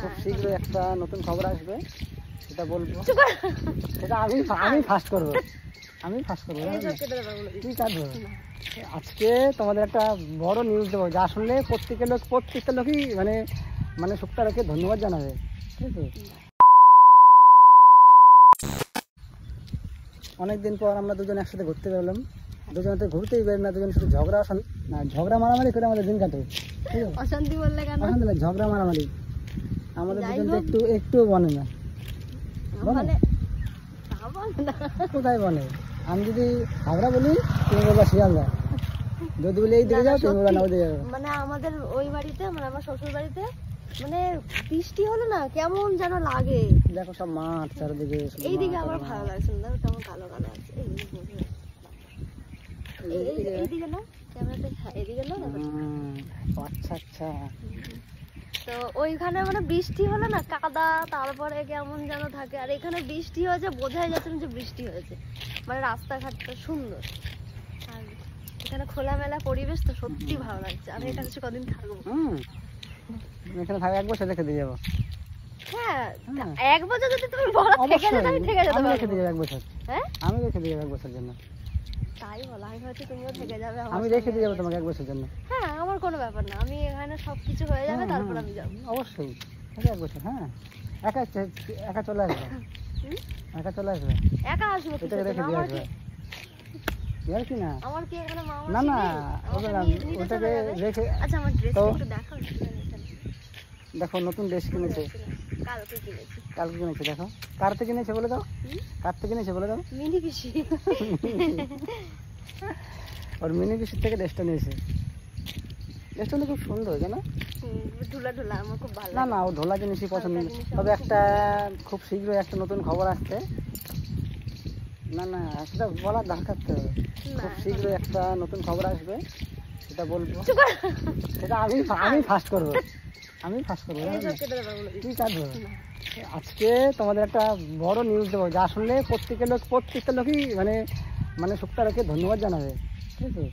খুব শীঘ্রই একটা নতুন খবর আসবে, সেটা বলবো। সেটা আমি ফার্স্ট করবো, কি কাটবো। আজকে তোমাদের একটা বড় নিউজ দেবো, যা শুনলে প্রত্যেকটা লোকই মানে মানে শুক্তারাকে ধন্যবাদ জানাবে, ঠিক আছে। অনেকদিন পর আমরা দুজন একসাথে ঘুরতে বেরোলাম। দুজনে তো ঘুরতেই বের না, দুজন শুধু ঝগড়া মারামারি করে আমাদের দিন কাটে। অশান্তি বললে কেন? অশান্তি লাগে, ঝগড়া মারামারি আমাদের দুজন একটুও বনে না। কোথায় বলে? আমি যদি হাওড়া বলি তুমি বলবা শিয়ালদা, যদি বলি এই দিকে যাও তুমি বলবা না ওই দিকে যাও। মানে আমাদের ওই বাড়িতে, মানে আমার শ্বশুর বাড়িতে, মানে বৃষ্টি হলো না কেমন যেন লাগে। দেখো সব মাঠ চারিদিকে। এইদিকে আমার ভালো লাগছে না, কেমন কালো কালো আছে। এইদিকে না ক্যামেরাতে, এইদিকে না। আচ্ছা আচ্ছা। তো ওইখানে মানে বৃষ্টি হলো না, কাদা, তারপরে কেমন যেন থাকে। আর এখানে বৃষ্টি হয়েছে, বোঝাই যাচ্ছে না যে বৃষ্টি হয়েছে। মানে রাস্তাঘাটটা সুন্দর, আর এখানে খোলামেলা পরিবেশ, তো সত্যি ভালো লাগছে। আমি এখানে কদিন থাকবো। এখানে থাকবো, 1 বছর রেখে দিয়ে যাবো। হ্যাঁ, 1 বছর যদি তুমি বলো থেকে যাবে, আমি থেকে যেতে পারবো। রেখে দিয়ে যাবো 1 বছর। হ্যাঁ, আমি রেখে দিয়ে যাবো 1 বছরের জন্য। তাই বলো, আমি হচ্ছে তুমিও থেকে যাবে। আমি রেখে দিয়ে যাবো তোমাকে 1 বছরের জন্য। হ্যাঁ, আমার কোনো ব্যাপার না, আমি এখানে সবকিছু হয়ে যাবে, তারপর আমি যাবো। অবশ্যই 1 বছর। হ্যাঁ, একা চলে আসবে। একা চলে আসবে। একা আসবো, এটাকে রেখে দিয়ে আসবে। ইয়ার কি না, আমার কি এখানে মামা? না না, ওটাকে রেখে। আচ্ছা, আমার ড্রেস একটু দেখাও। দেখো নতুন ড্রেস কিনেছে, কালকে কিনেছে। দেখো কার থেকে কিনেছে বলে দাও, কার থেকে কিনেছে বলে দাও। মিনি পিসি। ওর মিনি পিসির থেকে ড্রেসটা নিয়েছে। ড্রেসটা খুব সুন্দর, জানো, ঢোলা ঢোলা, আমার খুব ভালো। না না, ও ঢোলা জিনিসই পছন্দ। তবে একটা খুব শীঘ্রই একটা নতুন খবর আসছে। না না, সেটা বলার দরকার তো। খুব শীঘ্রই একটা নতুন খবর আসবে, সেটা বলবো। সেটা আমি ফার্স্ট করবো, কি কাটবো। আজকে তোমাদের একটা বড় নিউজ দেবো, যা শুনলে প্রত্যেকটা লোকই মানে মানে শুক্তারাকে ধন্যবাদ জানাবে, ঠিক আছে।